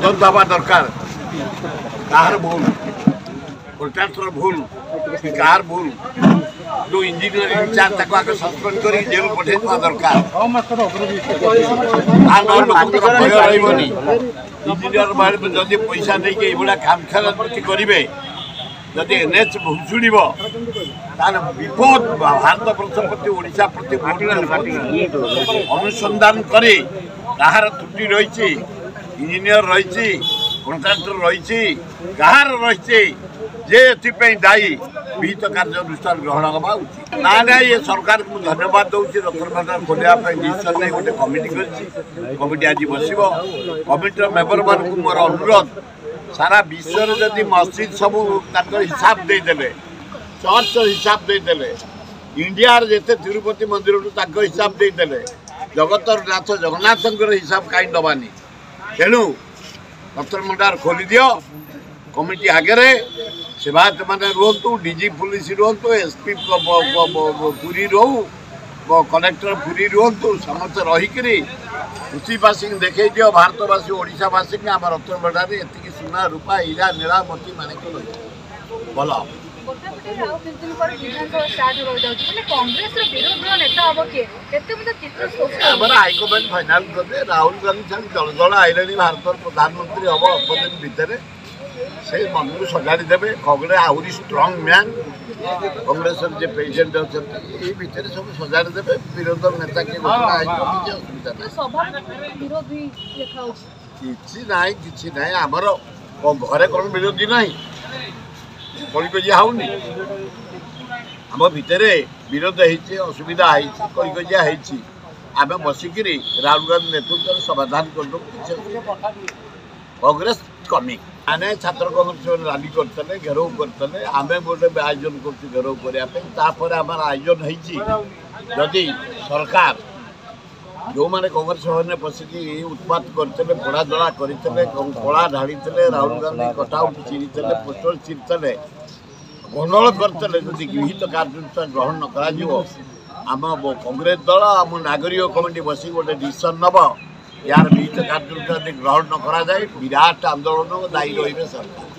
तदন্ত হওয়া দরকার কার ভুল কন্ট্রাক্টর ভুল কার ভুল जो इंजीनियर इंचार्ज ताको आगे सस्पेंड कर जेल पठे दरकार इंजीनियर बारे में जदि पैसा नहीं के ये काम खेल करेंगे जदि एनएच भुसुड़ विपद भारत वर्ष प्रति ओडिशा प्रति अनुसंधान करे कहार त्रुटि रही इंजीनियर रही कॉन्ट्रैक्टर रही कहार रही जे एपाई दायी विहित कार्यानुष्ठान ग्रहण हवा उचित ना ना ये सरकार को धन्यवाद दूसरी रतन भंडार खोलिया डिसीजन नहीं गोटे कमिटी कमिटी आज बस कमिटर मेम्बर मान मोर अनुरोध सारा विश्व जदि मस्जिद सब हिसाब देदेले चर्च हिसाब देदेले इंडिया जिते तिरुपति मंदिर हिसाब देदेले जगतर नाथ जगन्नाथ हिसाब कहीं दबानी तेणु रतन भंडार खोली दियो कमिटी आगे से बात मैंने रुहतु डीजी पुलिस रुहतु एसपी पुरी रहू कलेक्टर पुरी रुहतु समस्त रहीकि पृथ्वीवासी देखे दियो भारतवासी ओडिशावासी आम रतन भंडार ये सुना रूपा हीरा नीला मोती मानिक भल हाइकमांड फाइनाल करे राहुल गांधी जल जल आईले भारत प्रधानमंत्री हम 8 दिन भितर से मन को सजाड़ी देवे खगड़े आहरी स्ट्रंग मैन कांग्रेस जे प्रेसिडेंट अच्छा ये भितर सब सजाड़ी देवे विरोधी नेता के असुविधा कि आमर घरे कौन विरोधी ना कलिकजिया होनी आम भितर विरोध होती असुविधा कलिकजिया आम बसिक राहुल गांधी नेतृत्व समाधान करदे कांग्रेस कमी आने छात्र कांग्रेस रैली करते घेराव करते आम गोटे आयोजन कर घेराव करने आम आयोजन होदी सरकार जो मैंने कांग्रेस भवन में बसिक उत्पात करते पोड़ा जला करते कला ढाड़ी राहुल गांधी कटआउट चिरीते पोस्टर चिरीते गंडल करते जदि विहित कार्यानुष्ठान ग्रहण न कर कांग्रेस दल आम नागरिक कमिटी बसिक गोटे डिसीजन नब यार विहित कार्यानुष्ठान ग्रहण न करा जाए विराट आंदोलन दायी रही सरकार।